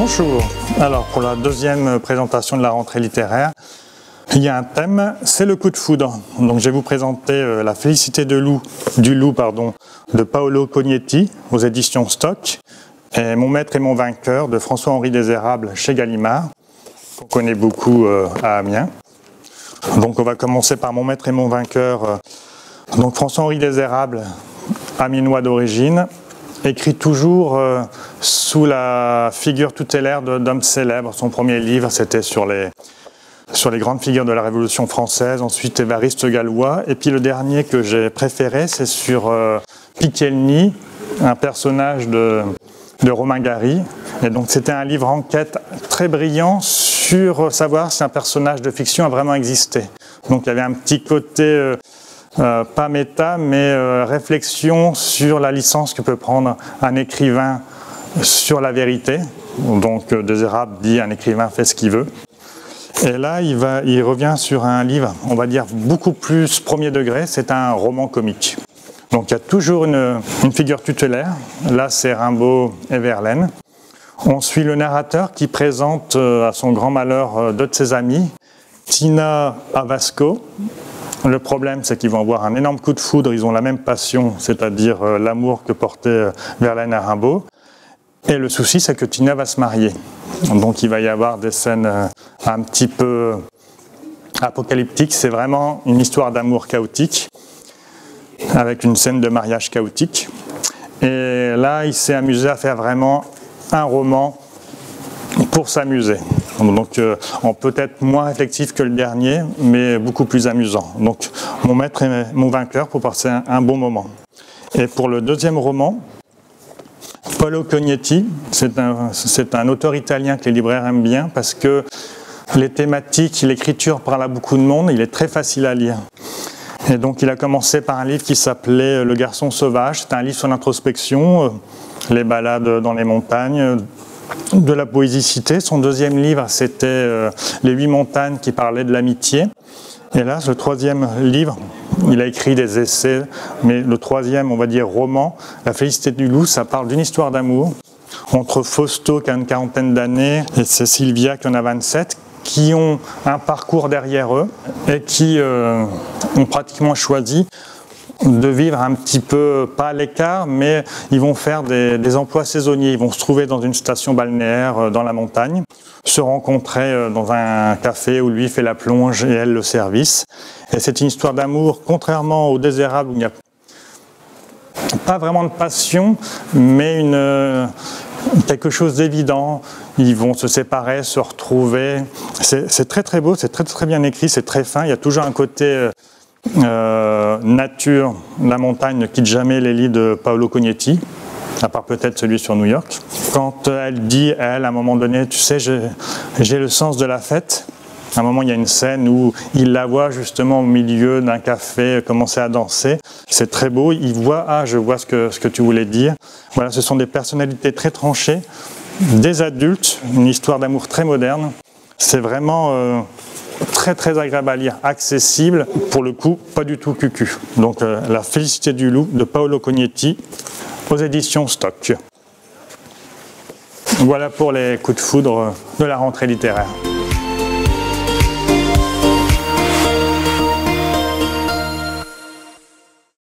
Bonjour. Alors pour la deuxième présentation de la rentrée littéraire, il y a un thème, c'est le coup de foudre. Donc je vais vous présenter La Félicité du loup de Paolo Cognetti aux éditions Stock et Mon maître et mon vainqueur de François-Henri Desérables chez Gallimard, qu'on connaît beaucoup à Amiens. Donc on va commencer par Mon maître et mon vainqueur. Donc François-Henri Desérables, amiénois d'origine, écrit toujours sous la figure tutélaire d'hommes célèbres. Son premier livre, c'était sur les grandes figures de la Révolution française, ensuite Évariste Galois, et puis le dernier que j'ai préféré, c'est sur Pichelny, un personnage de Romain Gary. Et donc c'était un livre enquête très brillant sur savoir si un personnage de fiction a vraiment existé. Donc il y avait un petit côté pas méta, mais réflexion sur la licence que peut prendre un écrivain sur la vérité. Donc Desérables dit un écrivain fait ce qu'il veut. Et là, il revient sur un livre, on va dire, beaucoup plus premier degré, c'est un roman comique. Donc il y a toujours une figure tutélaire, là c'est Rimbaud et Verlaine. On suit le narrateur qui présente à son grand malheur deux de ses amis, Tina et Vasco. Le problème, c'est qu'ils vont avoir un énorme coup de foudre, ils ont la même passion, c'est-à-dire l'amour que portaient Verlaine et Rimbaud. Et le souci, c'est que Tina va se marier. Donc il va y avoir des scènes un petit peu apocalyptiques. C'est vraiment une histoire d'amour chaotique, avec une scène de mariage chaotique. Et là, il s'est amusé à faire vraiment un roman pour s'amuser. Donc peut-être moins réflexif que le dernier, mais beaucoup plus amusant. Donc Mon maître et mon vainqueur pour passer un bon moment. Et pour le deuxième roman, Paolo Cognetti, c'est un auteur italien que les libraires aiment bien parce que les thématiques, l'écriture parle à beaucoup de monde, il est très facile à lire. Et donc il a commencé par un livre qui s'appelait Le garçon sauvage, c'est un livre sur l'introspection, les balades dans les montagnes, de la poésicité. Son deuxième livre, c'était Les 8 montagnes qui parlaient de l'amitié. Et là, le troisième livre, il a écrit des essais, mais le troisième, on va dire, roman, La Félicité du loup, ça parle d'une histoire d'amour entre Fausto, qui a une quarantaine d'années, et Sylvia, qui en a 27, qui ont un parcours derrière eux et qui ont pratiquement choisi de vivre un petit peu, pas à l'écart, mais ils vont faire des emplois saisonniers. Ils vont se trouver dans une station balnéaire dans la montagne, se rencontrer dans un café où lui fait la plonge et elle le service. Et c'est une histoire d'amour, contrairement au Desérables où il n'y a pas vraiment de passion, mais quelque chose d'évident. Ils vont se séparer, se retrouver. C'est très très beau, c'est très très bien écrit, c'est très fin. Il y a toujours un côté nature, la montagne ne quitte jamais les lits de Paolo Cognetti, à part peut-être celui sur New York. Quand elle dit, à un moment donné, tu sais, j'ai le sens de la fête. À un moment, il y a une scène où il la voit justement au milieu d'un café commencer à danser. C'est très beau. Il voit, ah, je vois ce que tu voulais dire. Voilà, ce sont des personnalités très tranchées, des adultes, une histoire d'amour très moderne. C'est vraiment très très agréable à lire, accessible, pour le coup, pas du tout cucu. Donc La Félicité du loup de Paolo Cognetti aux éditions Stock. Voilà pour les coups de foudre de la rentrée littéraire.